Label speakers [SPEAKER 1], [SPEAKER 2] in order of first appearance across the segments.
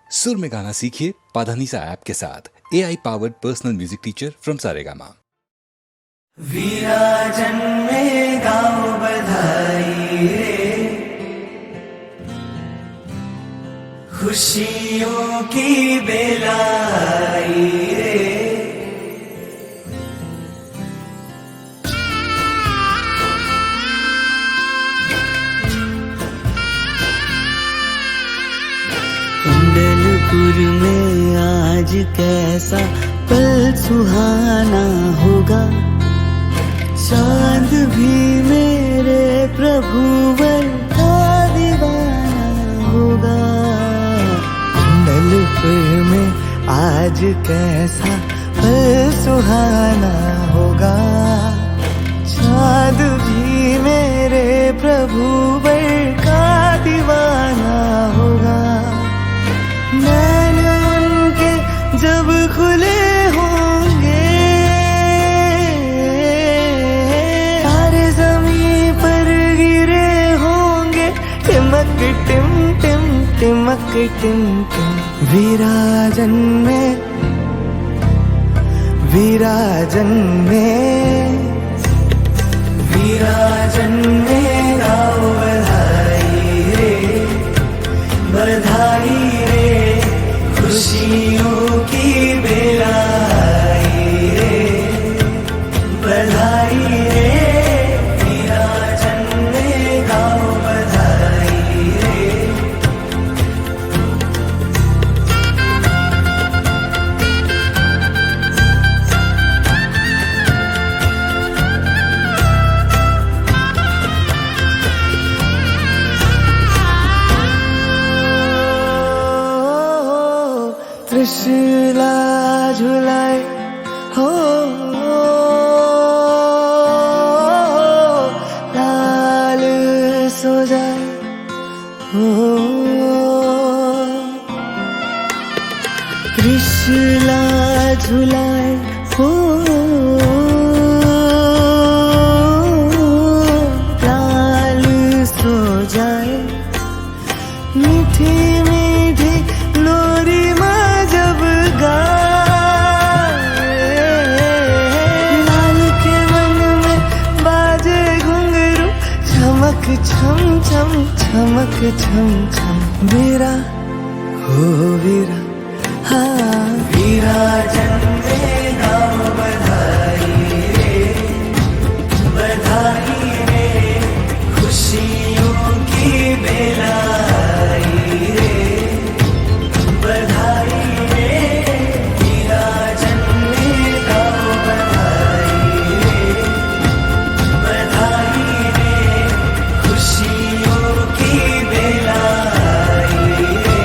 [SPEAKER 1] सुर में गाना सीखिए पाधानीसा ऐप के साथ। AI powered personal music teacher from Saregama.
[SPEAKER 2] विराजन में गाओ बधाई रे, खुशियों की बेलाई रे। कुंडलपुर में आज कैसा पल सुहाना होगा, चांद भी मेरे प्रभुवर का दीवाना होगा। कुंडलपुर में आज कैसा पल सुहाना होगा, चांद भी मेरे प्रभुवर का दीवाना होगा। नैन उनके जब खुले होंगे, तारे ज़मीं पर गिरे होंगे, टिमक टिम टिम टिमक टिम टिम। विराजन में विराजन में विराजन में गाओ बधाई रे, बधाई रे, खुशियों की बेलाई रे, बधाई रे। विराजन में गाओ बधाई रे। त्रिशूला झुलाए हो, लाल सो जाए हो। त्रिशूला झुलाए हो, लाल सो जाए। मीठी मीठी लोरी माँ जब गाए, लाल के मन में बाजे घुंघरू, चमक छम छम चमक छम छम। वीरा हो वीरा, हाँ विराजन में गाओ बधाई रे, बधाई रे, खुशियों की बेलाई रे, बधाई रे। विराजन में गाओ बधाई रे, बधाई रे, खुशियों की बेलाई रे।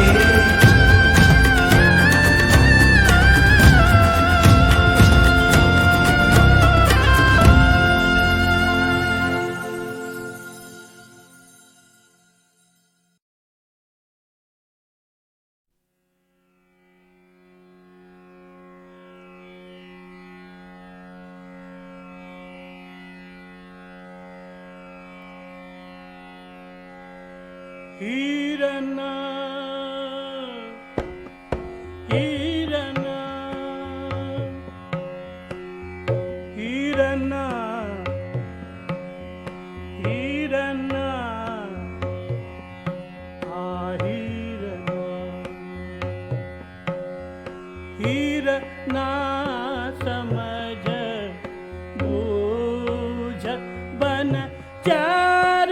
[SPEAKER 3] हीरना हीरना हीरना हीरना हीरना हीरना समझ बूझ बन चार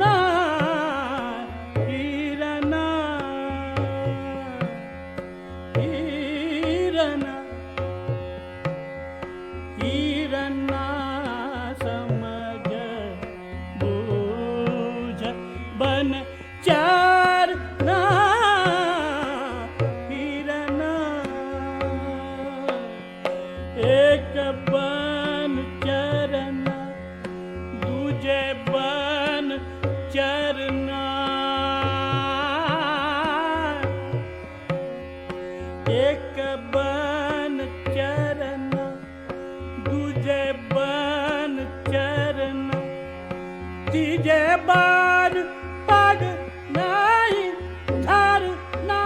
[SPEAKER 3] ना। हीरना हीरना हीरना समझ बूझ बन चार ना। हीरना एक बन चरना, दूजे बन चरना। एक बन चरना, दूजे बन चरना, तीजे बन पग नहीं धरना।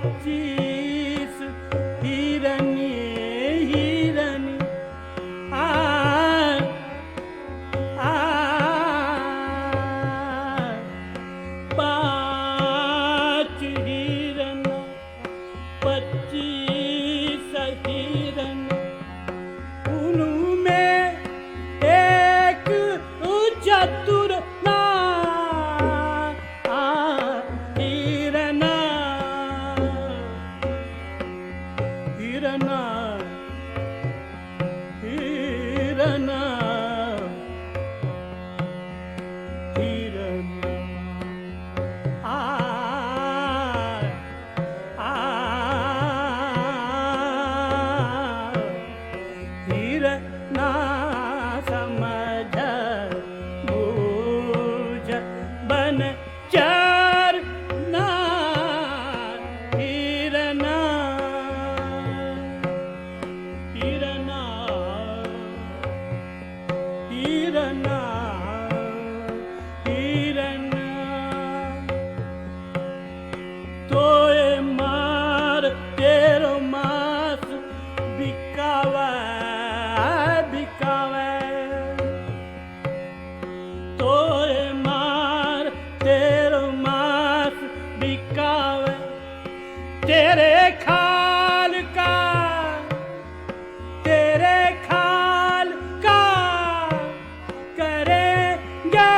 [SPEAKER 3] 25 हिरनी हिरनी आ आ 5 हिरन 25 हिरन उनमें एक चतुर हिरना हिरना हिरना हिरना आ आ हिरना समझ बूझ बन चरना हिरना हिरना हिरना हिरना तोय मार तेरो मास बिकावे बिकावे तोय मार तेरो मास बिकावे तेरे खाल का करेंगे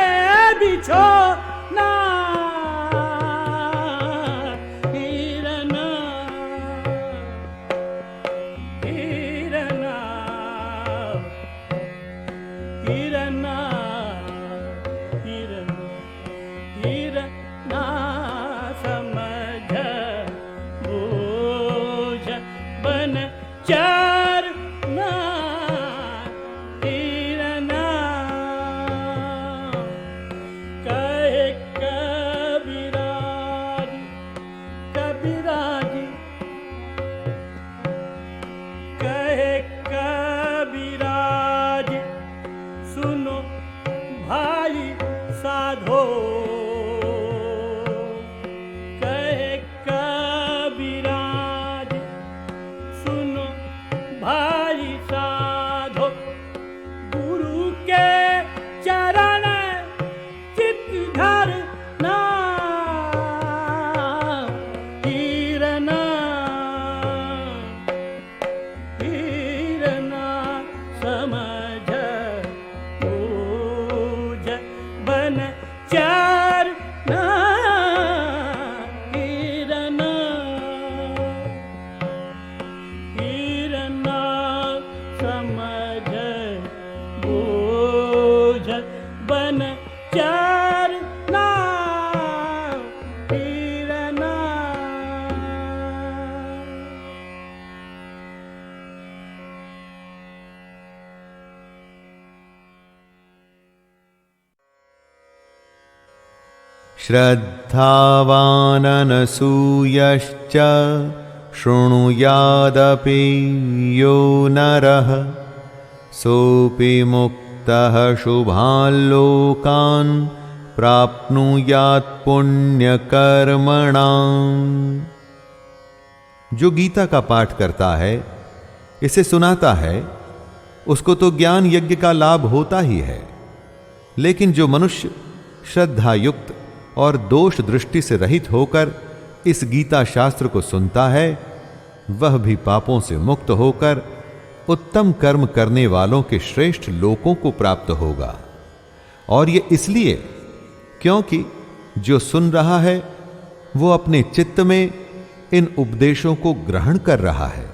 [SPEAKER 3] बिछोना हिरना हिरना हिरना हिरना हिरना समझ बूझ बन चरना हिरना कहे कबीराजी कबीराजी कहे कबीराजी सुनो भाई साधो कहे कबीराजी सुनो भाई साधो गुरु के चरण चित धरना हिरना हिरना समझ बूझ बन चरना हिरना हिरना समझ बूझ बन चरना हिरना
[SPEAKER 4] श्रद्धावाननसूयश्च शृणुयादपि यो नरः सोऽपि मुक्तः शुभान् लोकान् प्राप्नुयात् पुण्यकर्मणाम्। जो गीता का पाठ करता है, इसे सुनाता है, उसको तो ज्ञान यज्ञ का लाभ होता ही है, लेकिन जो मनुष्य श्रद्धा युक्त और दोष दृष्टि से रहित होकर इस गीता शास्त्र को सुनता है, वह भी पापों से मुक्त होकर उत्तम कर्म करने वालों के श्रेष्ठ लोकों को प्राप्त होगा। और ये इसलिए क्योंकि जो सुन रहा है वो अपने चित्त में इन उपदेशों को ग्रहण कर रहा है।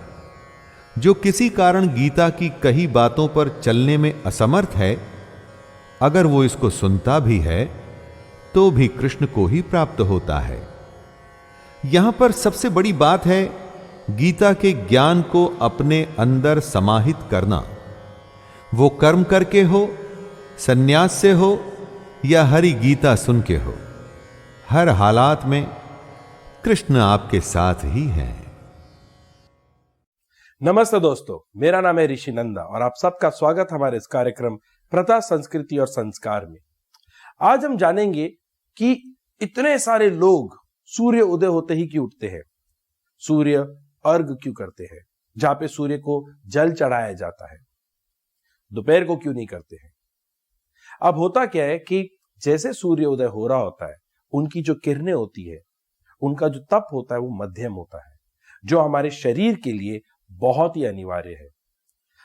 [SPEAKER 4] जो किसी कारण गीता की कही बातों पर चलने में असमर्थ है, अगर वो इसको सुनता भी है तो भी कृष्ण को ही प्राप्त होता है। यहां पर सबसे बड़ी बात है गीता के ज्ञान को अपने अंदर समाहित करना। वो कर्म करके हो, सन्यास से हो या हरि गीता सुन के हो, हर हालात में कृष्ण आपके साथ ही हैं।
[SPEAKER 5] नमस्ते दोस्तों, मेरा नाम है ऋषि नंदा और आप सबका स्वागत हमारे इस कार्यक्रम प्रथा, संस्कृति और संस्कार में। आज हम जानेंगे कि इतने सारे लोग सूर्य उदय होते ही क्यों उठते हैं। सूर्य अर्घ क्यों करते हैं, जहां पे सूर्य को जल चढ़ाया जाता है, दोपहर को क्यों नहीं करते हैं? अब होता क्या है कि जैसे सूर्योदय हो रहा होता है, उनकी जो किरणें होती है, उनका जो तप होता है वो मध्यम होता है, जो हमारे शरीर के लिए बहुत ही अनिवार्य है।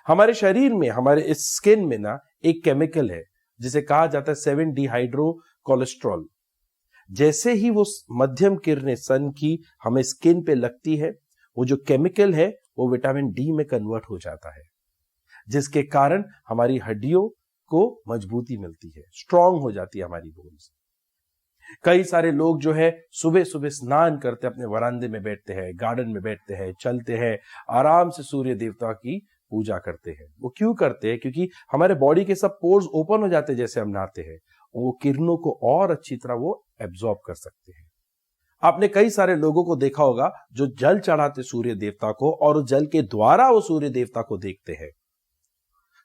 [SPEAKER 5] हमारे शरीर में, हमारे इस स्किन में ना एक केमिकल है जिसे कहा जाता है 7 डिहाइड्रो कोलेस्ट्रॉल। जैसे ही वो मध्यम किरणें सन की हमें स्किन पे लगती है, वो जो केमिकल है वो विटामिन डी में कन्वर्ट हो जाता है, जिसके कारण हमारी हड्डियों को मजबूती मिलती है, स्ट्रांग हो जाती है हमारी बोन्स। कई सारे लोग जो है सुबह सुबह स्नान करते, अपने वरांदे में बैठते हैं, गार्डन में बैठते हैं, चलते हैं, आराम से सूर्य देवता की पूजा करते हैं। वो क्यों करते हैं? क्योंकि हमारे बॉडी के सब पोर्स ओपन हो जाते हैं जैसे हम नहाते हैं, वो किरणों को और अच्छी तरह वो एब्जॉर्ब कर सकते हैं। आपने कई सारे लोगों को देखा होगा जो जल चढ़ाते सूर्य देवता को, और उस जल के द्वारा वो सूर्य देवता को देखते हैं।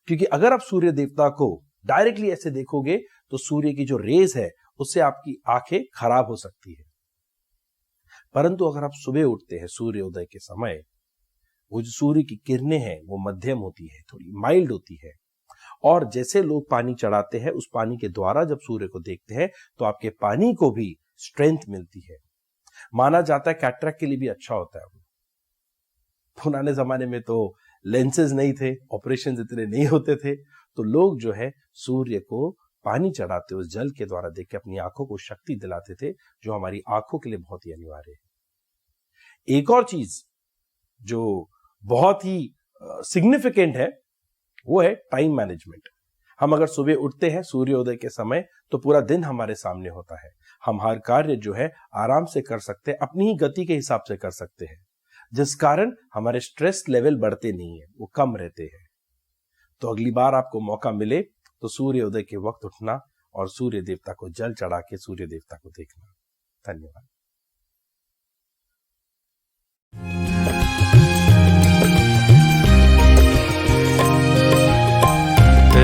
[SPEAKER 5] क्योंकि अगर आप सूर्य देवता को डायरेक्टली ऐसे देखोगे तो सूर्य की जो रेज है उससे आपकी आंखें खराब हो सकती है। परंतु अगर आप सुबह उठते हैं सूर्योदय के समय, वो जो सूर्य की किरणें हैं वो मध्यम होती है, थोड़ी माइल्ड होती है, और जैसे लोग पानी चढ़ाते हैं उस पानी के द्वारा जब सूर्य को देखते हैं तो आपके पानी को भी स्ट्रेंथ मिलती है। माना जाता है कैटरेक्ट के लिए भी अच्छा होता है। पुराने जमाने में तो लेंसेज नहीं थे, ऑपरेशन इतने नहीं होते थे, तो लोग जो है सूर्य को पानी चढ़ाते उस जल के द्वारा देख के अपनी आंखों को शक्ति दिलाते थे, जो हमारी आंखों के लिए बहुत ही अनिवार्य है। एक और चीज जो बहुत ही सिग्निफिकेंट है वो है टाइम मैनेजमेंट। हम अगर सुबह उठते हैं सूर्योदय के समय तो पूरा दिन हमारे सामने होता है, हम हर कार्य जो है आराम से कर सकते हैं, अपनी ही गति के हिसाब से कर सकते हैं, जिस कारण हमारे स्ट्रेस लेवल बढ़ते नहीं है, वो कम रहते हैं। तो अगली बार आपको मौका मिले तो सूर्योदय के वक्त उठना और सूर्य देवता को जल चढ़ा के सूर्य देवता को देखना। धन्यवाद।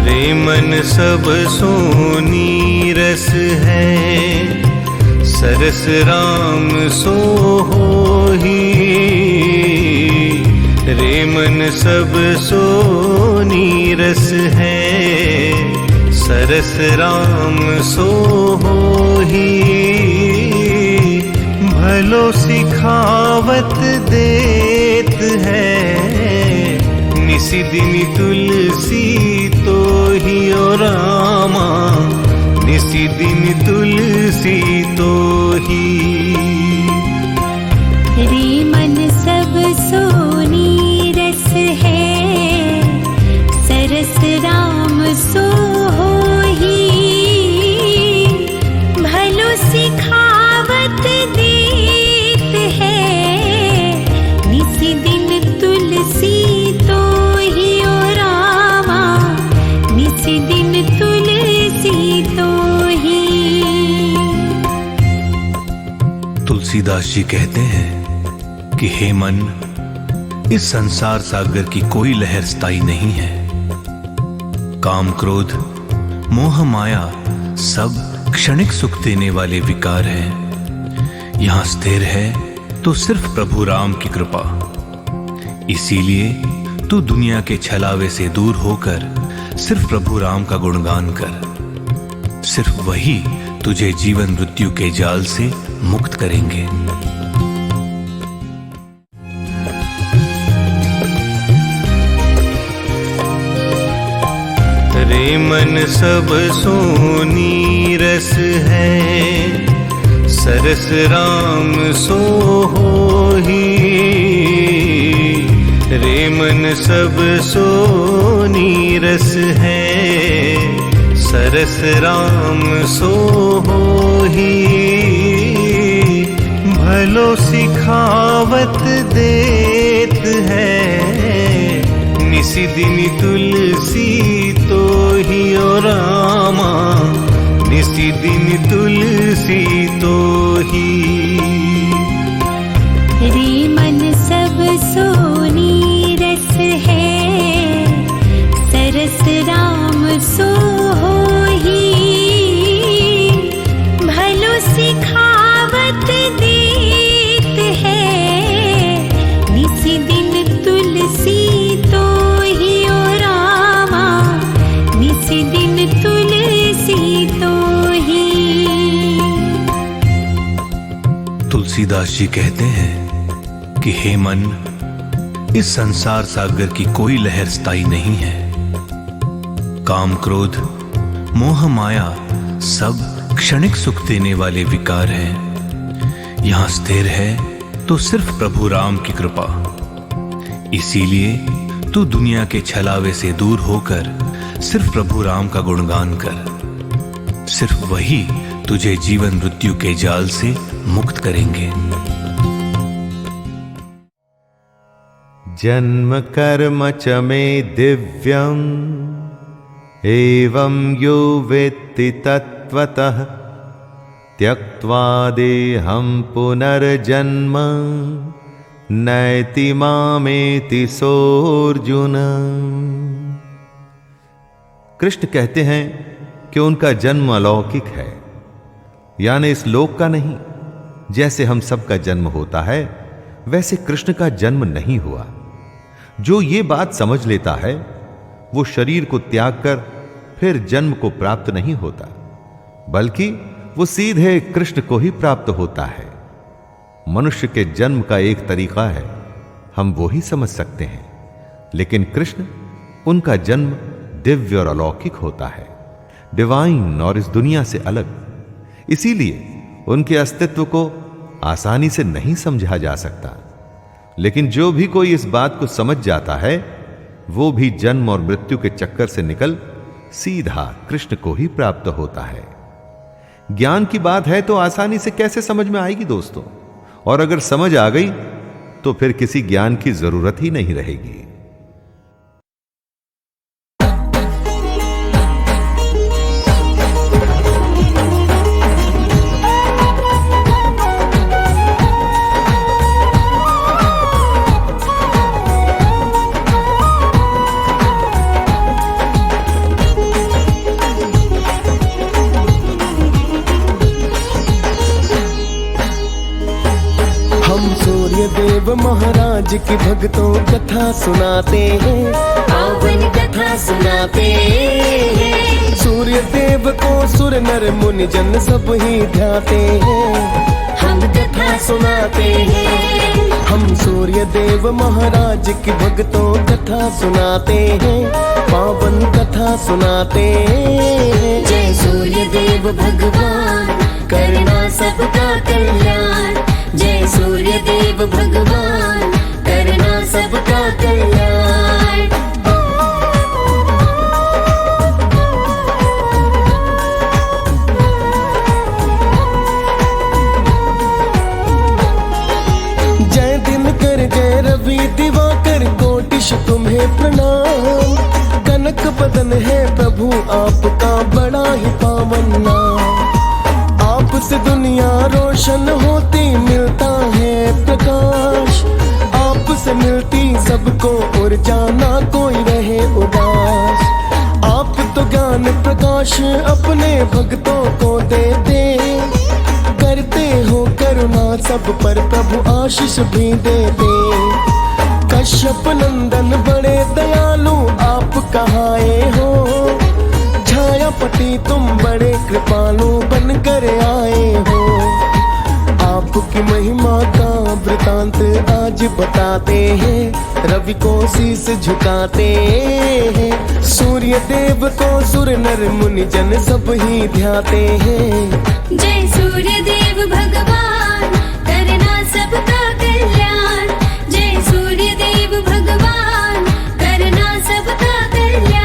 [SPEAKER 6] रे मन सब सोनी रस है, सरस राम सो होही। रे मन सब सोनी रस है, सरस राम सो होही। भलो सिखावत देत है, निसी दिन तुलसी तो ही ओ रामा, निसी दिन तुलसी तो ही।
[SPEAKER 7] रे मन सब सोनी रस है, सरस राम सो होही। भलो सिखावत देत है, निसी दिन तुलसी तो ही ओ रामा, निसी दिन तुलसी तो ही।
[SPEAKER 6] तुलसीदास जी कहते हैं कि हे मन, इस संसार सागर की कोई लहर स्थायी नहीं है। काम, क्रोध, मोह, माया सब क्षणिक सुख देने वाले विकार हैं। यहां स्थिर है तो सिर्फ प्रभु राम की कृपा। इसीलिए तू दुनिया के छलावे से दूर होकर सिर्फ प्रभु राम का गुणगान कर। सिर्फ वही तुझे जीवन मृत्यु के जाल से मुक्त करेंगे। रे मन सब सोनी रस है, सरस राम सो होही। रे मन सब सोनी रस है, सरस राम सो होही। भलो सिखावत देत है, निसी दिन तुलसी तो ही ओ रामा, निसी दिन तुलसी तो ही।
[SPEAKER 7] रे मन सब सोनी रस है, सरस राम सो होही। भलो सिखावत देत है,
[SPEAKER 6] तुलसीदास जी कहते हैं कि हे मन, इस संसार सागर की कोई लहर स्थायी नहीं है। काम, क्रोध, मोह, माया सब क्षणिक सुख देने वाले विकार हैं। यहां स्थिर है तो सिर्फ प्रभु राम की कृपा। इसीलिए तू दुनिया के छलावे से दूर होकर सिर्फ प्रभु राम का गुणगान कर। सिर्फ वही तुझे जीवन मृत्यु के जाल से मुक्त करेंगे।
[SPEAKER 4] जन्म कर्म च मे दिव्यम् एवं यो वेत्ति तत्त्वतः त्यक्त्वा देहं पुनर्जन्म नैति मामेति सोऽर्जुन। कृष्ण कहते हैं कि उनका जन्म अलौकिक है, यानी इस लोक का नहीं। जैसे हम सबका जन्म होता है वैसे कृष्ण का जन्म नहीं हुआ। जो ये बात समझ लेता है वो शरीर को त्याग कर फिर जन्म को प्राप्त नहीं होता, बल्कि वो सीधे कृष्ण को ही प्राप्त होता है। मनुष्य के जन्म का एक तरीका है, हम वो ही समझ सकते हैं, लेकिन कृष्ण, उनका जन्म दिव्य और अलौकिक होता है, डिवाइन और इस दुनिया से अलग। इसीलिए उनके अस्तित्व को आसानी से नहीं समझा जा सकता। लेकिन जो भी कोई इस बात को समझ जाता है वो भी जन्म और मृत्यु के चक्कर से निकल सीधा कृष्ण को ही प्राप्त होता है। ज्ञान की बात है तो आसानी से कैसे समझ में आएगी दोस्तों, और अगर समझ आ गई तो फिर किसी ज्ञान की जरूरत ही नहीं रहेगी।
[SPEAKER 2] देव महाराज की भक्तों कथा सुनाते हैं, पावन कथा सुनाते हैं। सूर्य देव को सुर नर मुनि जन सब ही ध्याते हैं, हम कथा सुनाते हैं। हम सूर्य देव महाराज की भक्तों कथा सुनाते हैं, पावन कथा सुनाते हैं। जय सूर्य देव भगवान, करना सबका कल्याण। जय सूर्य देव भगवान, करना सबका कल्याण। जय दिनकर, जय रवि दिवाकर, कोटिश तुम्हें प्रणाम। कनक बदन है प्रभु आपका बड़ा ही पावन नाम। आपसे दुनिया रोशन होती, मिलता है प्रकाश। आपसे मिलती सबको ऊर्जा, ना कोई रहे उदास। आप तो ज्ञान प्रकाश अपने भक्तों को देते, करते हो करुणा सब पर प्रभु आशीष भी देते। कश्यप नंदन बड़े दयालु आप कहाए हो, छायापति तुम बड़े कृपालु बनकर आए हो। आपकी महिमा का वृतांत आज बताते हैं, रवि को शीस झुकाते हैं। सूर्य देव को सुर नर मुनि जन सब ही ध्याते हैं।
[SPEAKER 7] जय सूर्य देव भगवान, करना सबका कल्याण। जय सूर्य देव भगवान, करना सबका कल्याण।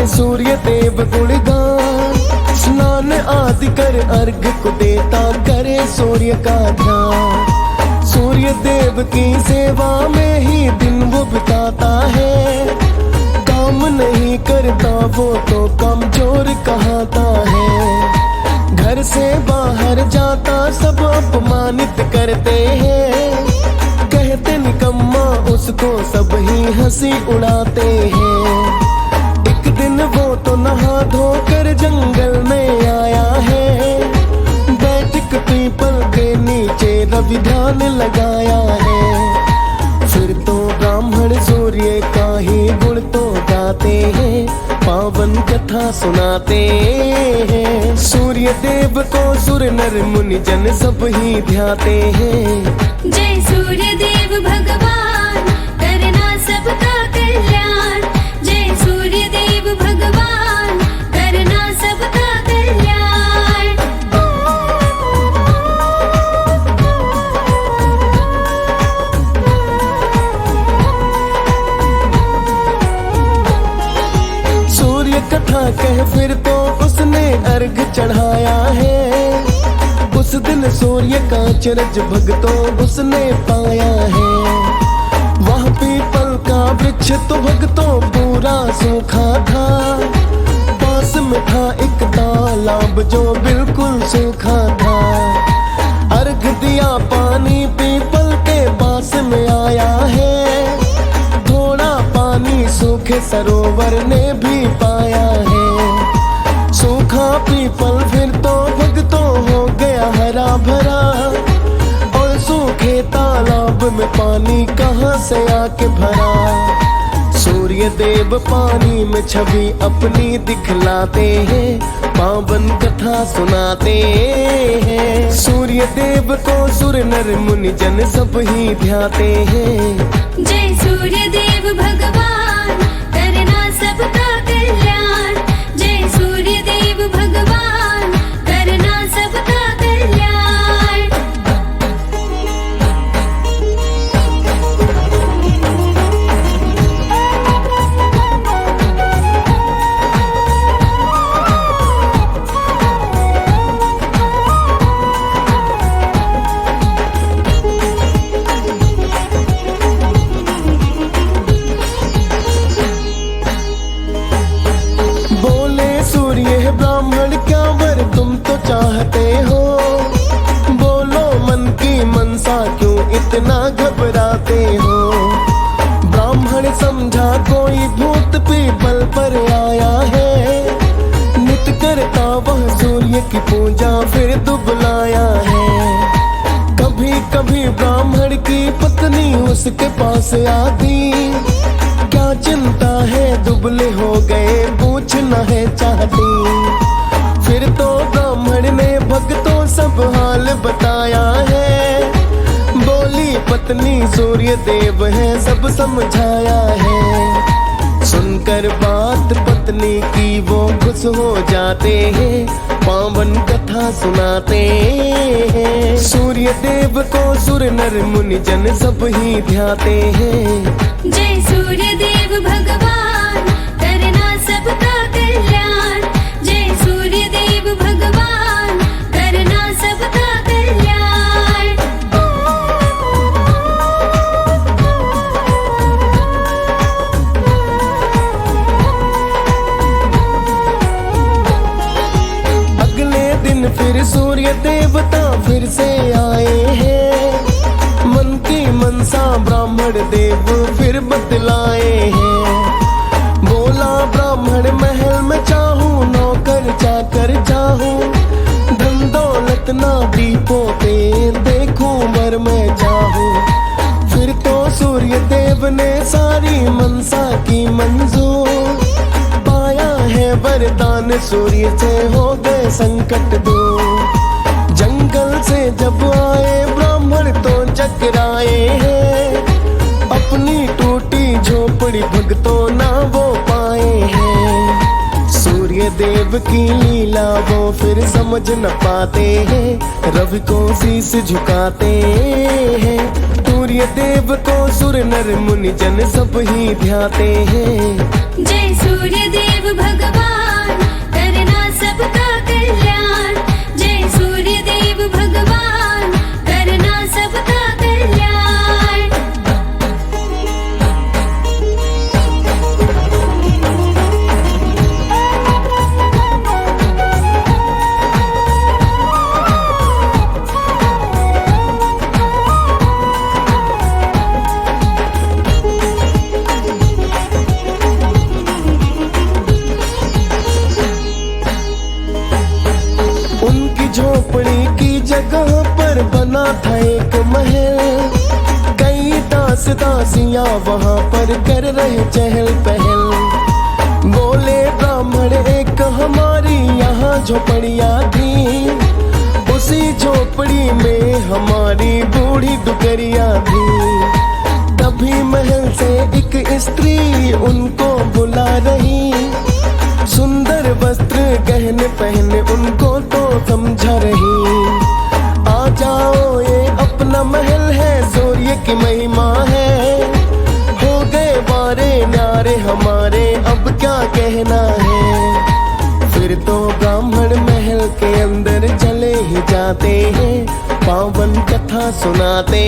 [SPEAKER 2] सूर्य देव गुणगान, स्नान आदि कर अर्घ को देता, करे सूर्य का ध्यान। सूर्य देव की सेवा में ही दिन वो बिताता है, काम नहीं करता वो तो कमजोर कहता है। घर से बाहर जाता सब अपमानित करते हैं, कहते निकम्मा उसको सब ही हंसी उड़ाते हैं। एक दिन वो तो नहा धोकर जंगल में आया है, बैठ के पीपल के नीचे रवि ध्यान लगाया है। फिर तो ब्राह्मण सूर्य का ही गुण तो गाते हैं, पावन कथा सुनाते हैं। सूर्य देव को सुर नर मुनि जन सब ही ध्याते हैं।
[SPEAKER 7] जय सूर्य देव भगवान करना सबका कल्याण। जय सूर्य देव भगवान करना सबका कल्याण।
[SPEAKER 2] सूर्य कथा कह फिर तो उसने अर्घ चढ़ाया है। उस दिन सूर्य का चरज भक्तों उसने पाया है। वह पीपल का वृक्ष तो भक्तों पूरा सूखा था, पास में था एक तालाब जो बिल्कुल सूखा था। अर्घ दिया पानी पीपल के पास में आया है, थोड़ा पानी सूखे सरोवर ने भी पाया है। सूखा पीपल फिर तो भक्तों हो गया हरा भरा, और सूखे तालाब में पानी कहाँ से आके भरा। सूर्य देव पानी में छवि अपनी दिखलाते हैं, पावन कथा सुनाते हैं। सूर्य देव को सुर नर मुनि जन सब ही ध्याते हैं।
[SPEAKER 7] जय सूर्य देव भगवान करना सबका कल्याण। जय सूर्य देव भगवान करना सबका कल्याण।
[SPEAKER 2] ब्राह्मण क्या वर तुम तो चाहते हो, बोलो मन की मनसा क्यों इतना घबराते हो। ब्राह्मण समझा कोई भूत पीपल पर आया है, नित करता वह सूर्य की पूजा फिर दुबलाया है। कभी कभी ब्राह्मण की पत्नी उसके पास आती, क्या चिंता है दुबले हो गए पूछना है चाहती। फिर तो ब्राह्मण ने भक्तों सब हाल बताया है, बोली पत्नी सूर्य देव है सब समझाया है। सुनकर बात पत्नी की वो खुश हो जाते हैं, पावन कथा सुनाते हैं। सूर्य देव को सुर नर मुनि जन सब ही ध्याते हैं।
[SPEAKER 7] जय सूर्य देव भगवान करना सबका कल्याण। जय सूर्य देव भगवान करना सबका कल्याण।
[SPEAKER 2] अगले दिन फिर सूर्य देवता फिर से आए हैं, मन की मनसा ब्राह्मण देव फिर बतलाए हैं। बोला ब्राह्मण महल में चाहूं नौकर चाकर चाहूं, धन दौलत ना दीपों पे देखूं वर में जाऊं। फिर तो सूर्य देव ने सारी मनसा की मंजूर, पाया है वरदान सूर्य से हो गए संकट दूर। जंगल से जब आए ब्राह्मण तो चकराए हैं, अपनी टूटी झोपड़ी भक्तों ना वो पाए हैं। सूर्य देव की लीला वो फिर समझ न पाते हैं, रवि को शीश झुकाते हैं। सूर्य देव को सुर नर मुनि जन सब ही ध्याते हैं।
[SPEAKER 7] जय सूर्य देव भगवान करना सबका कल्याण। जय सूर्य देव भगवान करना सबका कल्याण।
[SPEAKER 2] था एक महल, कई दास दासियां वहां पर कर रहे चहल पहल। बोले ब्राह्मण एक हमारी यहाँ झोपड़ियाँ थी, उसी झोपड़ी में हमारी बूढ़ी डुकरिया थी। तभी महल से एक स्त्री उनको बुला रही, सुंदर वस्त्र गहने पहने उनको तो समझा रही। आ जाओ ये अपना महल है, सूर्य की महिमा है, हो गए बारे न्यारे हमारे अब क्या कहना है। फिर तो ब्राह्मण महल के अंदर चले ही जाते हैं, पावन कथा सुनाते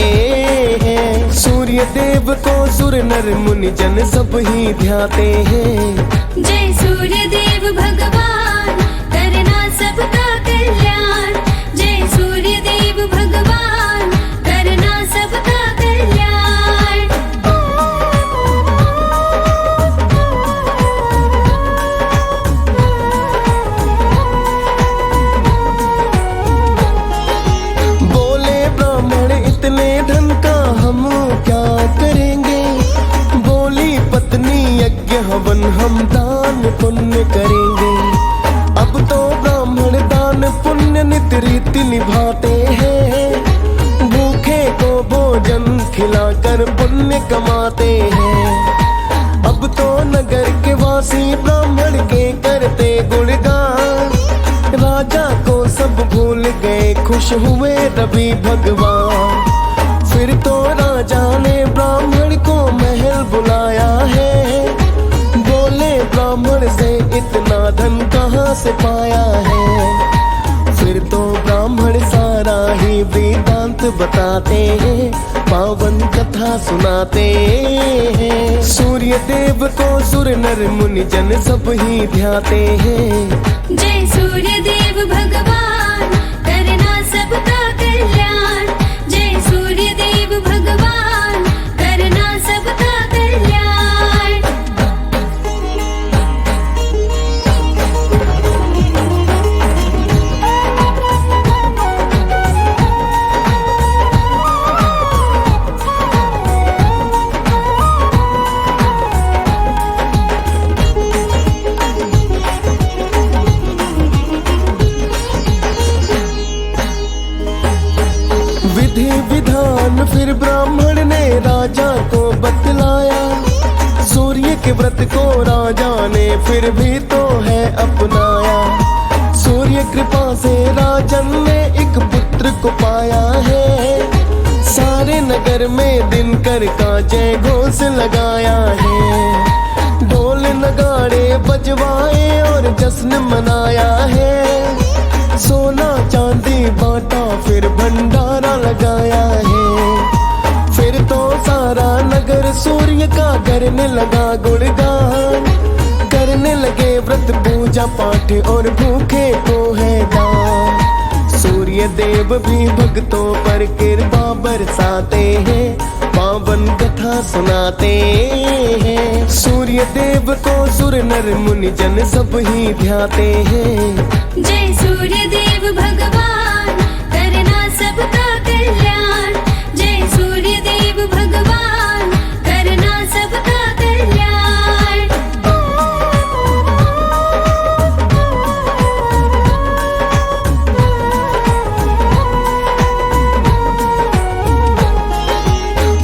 [SPEAKER 2] हैं। सूर्य देव को सुर नर मुनि जन सब ही ध्याते हैं।
[SPEAKER 7] जय सूर्य देव भगवान करना सबका कल्याण, जय सूर्य देव भगवान करना सबका कल्याण।
[SPEAKER 2] बोले ब्राह्मण इतने धन का हम क्या करेंगे, बोली पत्नी यज्ञ हवन हम दान पुण्य करेंगे। अब तो ब्राह्मण दान पुण्य नित रीति निभाते हैं, भूखे को भोजन खिलाकर पुण्य कमाते हैं। अब तो नगर के वासी ब्राह्मण के करते गुणगान, राजा को सब भूल गए खुश हुए रवि भगवान। फिर तो राजा ने ब्राह्मण को महल बुलाया है, बोले ब्राह्मण से इतना धन कहाँ से पाया है। फिर तो ब्राह्मण सारा ही वेदांत बताते हैं, पावन कथा सुनाते हैं। सूर्य देव को सुर नर मुनि जन सब ही ध्याते हैं।
[SPEAKER 7] जय सूर्य देव भगवान करना सबका कल्याण, जय सूर्य देव भगवान करना सबका कल्याण।
[SPEAKER 2] विधि विधान फिर ब्राह्मण ने राजा को बतलाया, सूर्य के व्रत को राजा ने फिर भी तो है अपनाया। सूर्य कृपा से राजन ने एक पुत्र को पाया है, सारे नगर में दिनकर का जय घोष लगाया है। ढोल नगाड़े बजवाए और जश्न मनाया है, सोना चांदी बांटा फिर भंडारा लगाया है। फिर तो सारा नगर सूर्य का करने लगा गुणगान, करने लगे व्रत पूजा पाठ और भूखे को है दान। सूर्य देव भी भक्तों पर कृपा बरसाते हैं, पावन कथा सुनाते हैं। सूर्य देव को सुर नर मुनि जन सब ही ध्याते हैं।
[SPEAKER 7] जय सूर्य देव भगवान करना सबका कल्याण, जय सूर्य देव भगवान करना सबका कल्याण।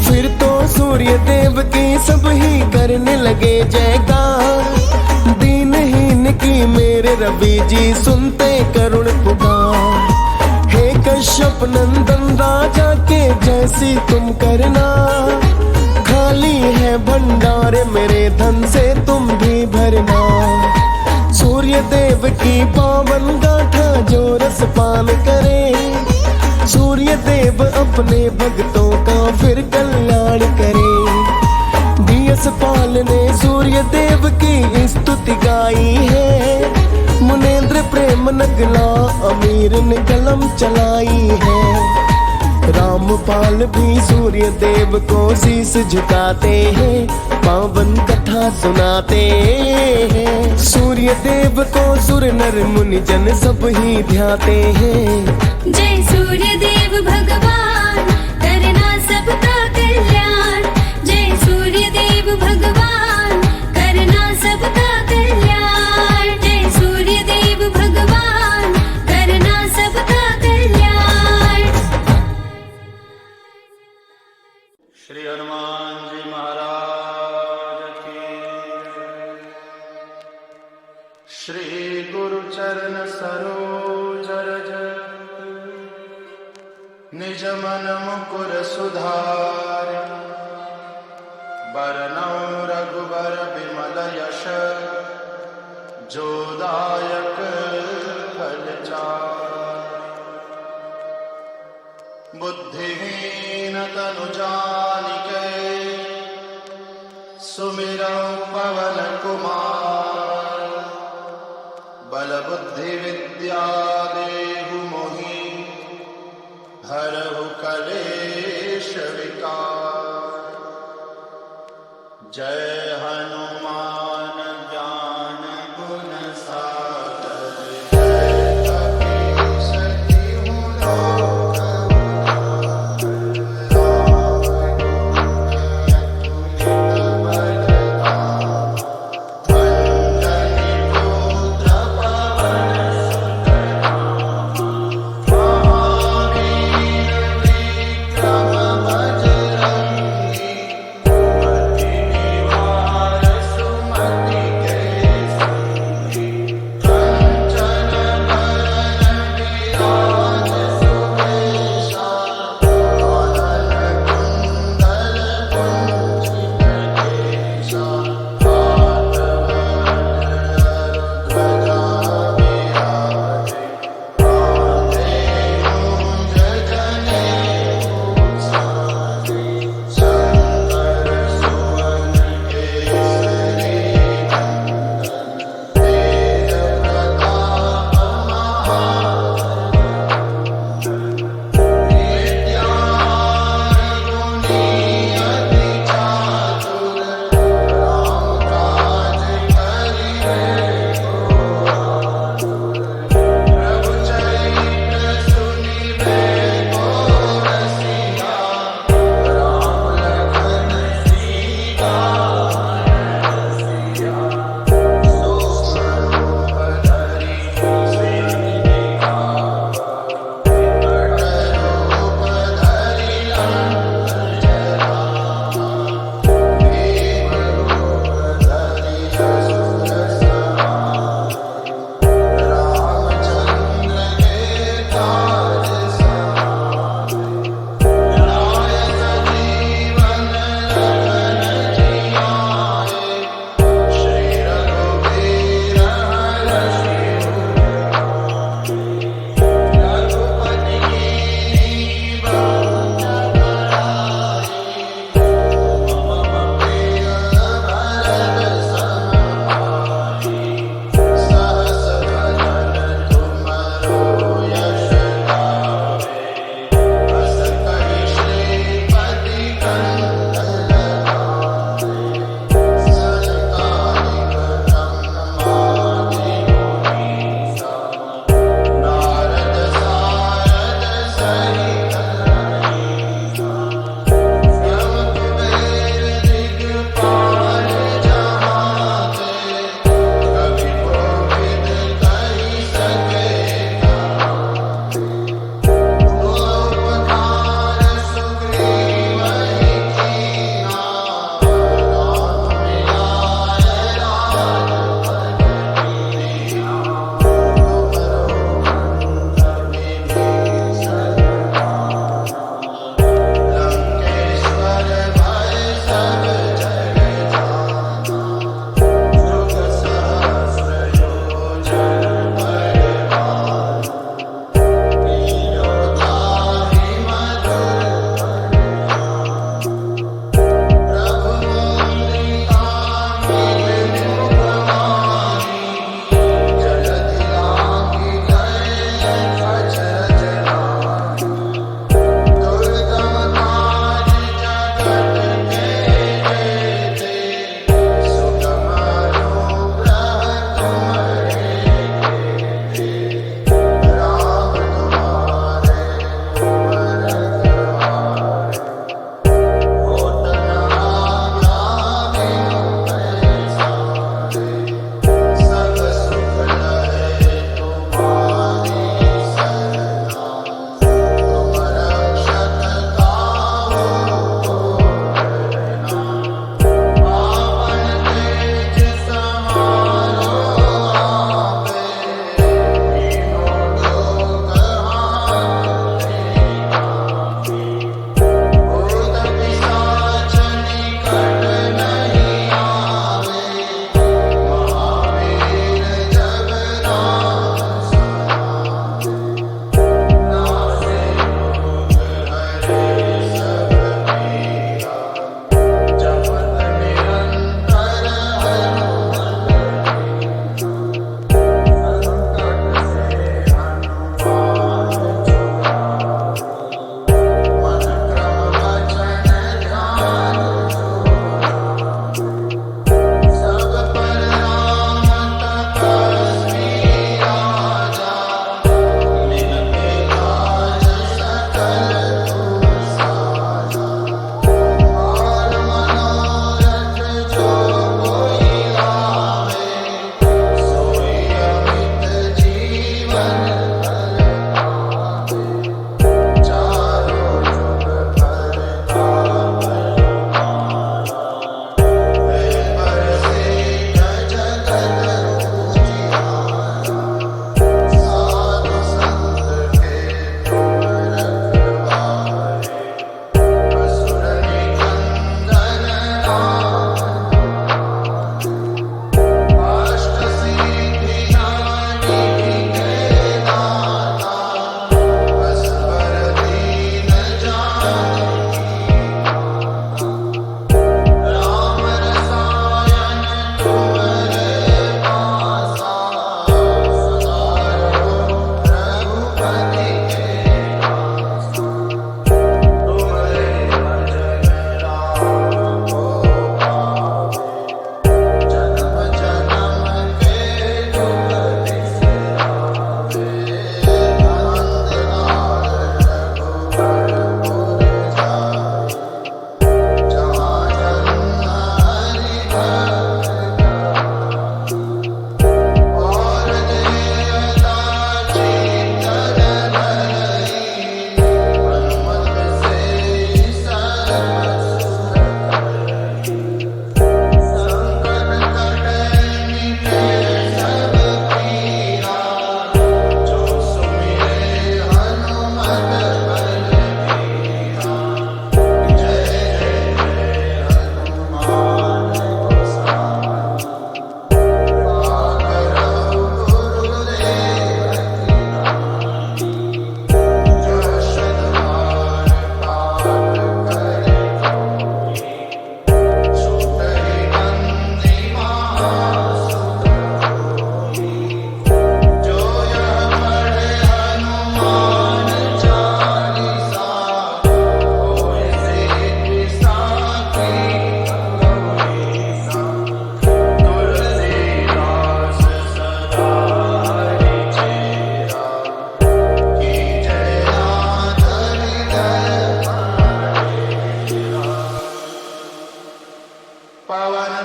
[SPEAKER 2] फिर तो सूर्य देव की सब ही करने लगे जयकार, दीनहीन की मेरे रवि जी सुनते करुण पुकार। हे कश्यप नंदन राजा के जैसी तुम करना, खाली है भंडारे मेरे धन से तुम भी भरना। सूर्य देव की पावन गाथा जो रस पान करे, सूर्य देव अपने भक्तों का फिर कल्याण करे। दियसपाल ने सूर्य देव की स्तुति गाई है, मुनेन्द्र प्रेम नगला अमीर ने कलम चलाई है। रामपाल भी सूर्य देव को शीश झुकाते हैं, पावन कथा सुनाते हैं। सूर्य देव को सुर नर मुनि जन सब ही ध्याते हैं।
[SPEAKER 7] जय सूर्य देव भगवान
[SPEAKER 8] जी महाराज की। श्री गुरु चरण सरोज रज निज मन मुकुर सुधार। बरनौ रघुबर विमल यश जोदायक फलचार। बुद्धिहीन तनु जानिके सुमिरौ पवन कुमार। बल बुद्धि विद्या देहु मोहि हरहु कलेश विकार। जय हनुमान ज्ञान गुण सागर। जय कपीस तिहु लोक विक्रम बजरंगी।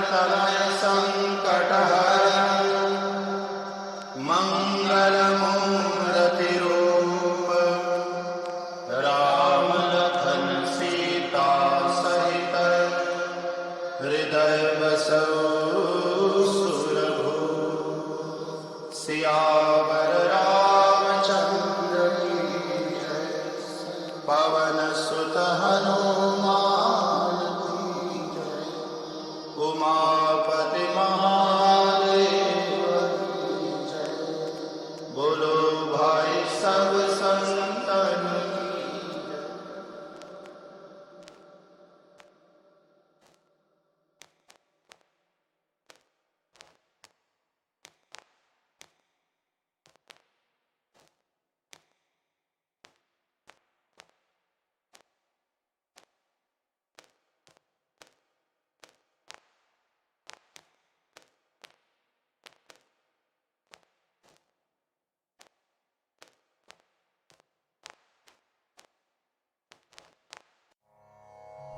[SPEAKER 8] तनय संकटहर मंगलमूर्ति रूप राम लखन सीता सहित हृदय बसौ सुरभूप सियावर रामचंद्र की जय पवन सुत हनुमान की जय उमापति महादेव की जय बोलो भाई सब संतन की जय।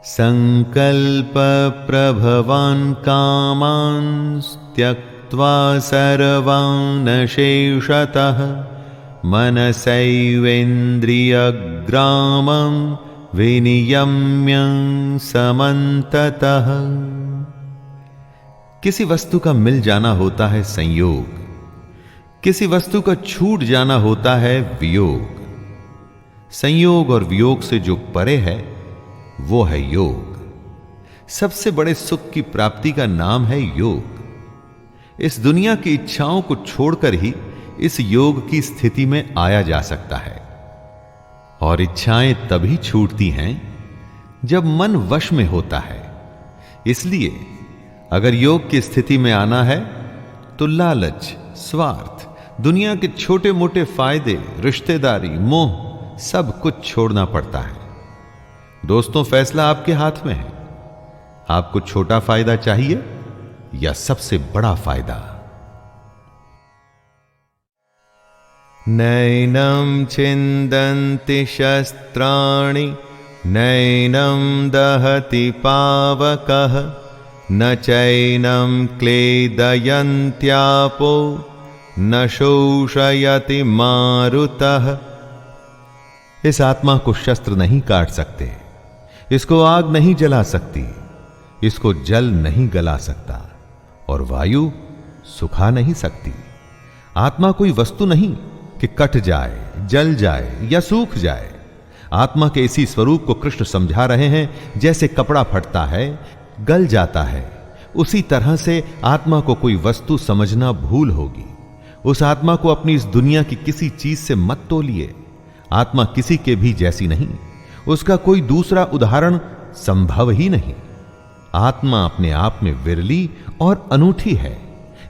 [SPEAKER 4] संकल्प प्रभवान् कामान् त्यक्त्वा सर्वान् शेषतः मनसैवेन्द्रियग्रामं विनियम्य समन्ततः। किसी वस्तु का मिल जाना होता है संयोग, किसी वस्तु का छूट जाना होता है वियोग। संयोग और वियोग से जो परे है वो है योग। सबसे बड़े सुख की प्राप्ति का नाम है योग। इस दुनिया की इच्छाओं को छोड़कर ही इस योग की स्थिति में आया जा सकता है। और इच्छाएं तभी छूटती हैं जब मन वश में होता है। इसलिए अगर योग की स्थिति में आना है तो लालच, स्वार्थ, दुनिया के छोटे मोटे फायदे, रिश्तेदारी, मोह सब कुछ छोड़ना पड़ता है। दोस्तों, फैसला आपके हाथ में है। आपको छोटा फायदा चाहिए या सबसे बड़ा फायदा? नैनं छिन्दन्ति शस्त्राणि नैनं दहति पावकः न चैनं क्लेदयन्त्यापो न शोषयति मारुतः। इस आत्मा को शस्त्र नहीं काट सकते, इसको आग नहीं जला सकती, इसको जल नहीं गला सकता और वायु सुखा नहीं सकती। आत्मा कोई वस्तु नहीं कि कट जाए, जल जाए या सूख जाए। आत्मा के इसी स्वरूप को कृष्ण समझा रहे हैं। जैसे कपड़ा फटता है, गल जाता है, उसी तरह से आत्मा को कोई वस्तु समझना भूल होगी। उस आत्मा को अपनी इस दुनिया की किसी चीज से मत तोलिए। आत्मा किसी के भी जैसी नहीं, उसका कोई दूसरा उदाहरण संभव ही नहीं। आत्मा अपने आप में विरली और अनूठी है।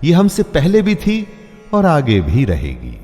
[SPEAKER 4] यह हमसे पहले भी थी और आगे भी रहेगी।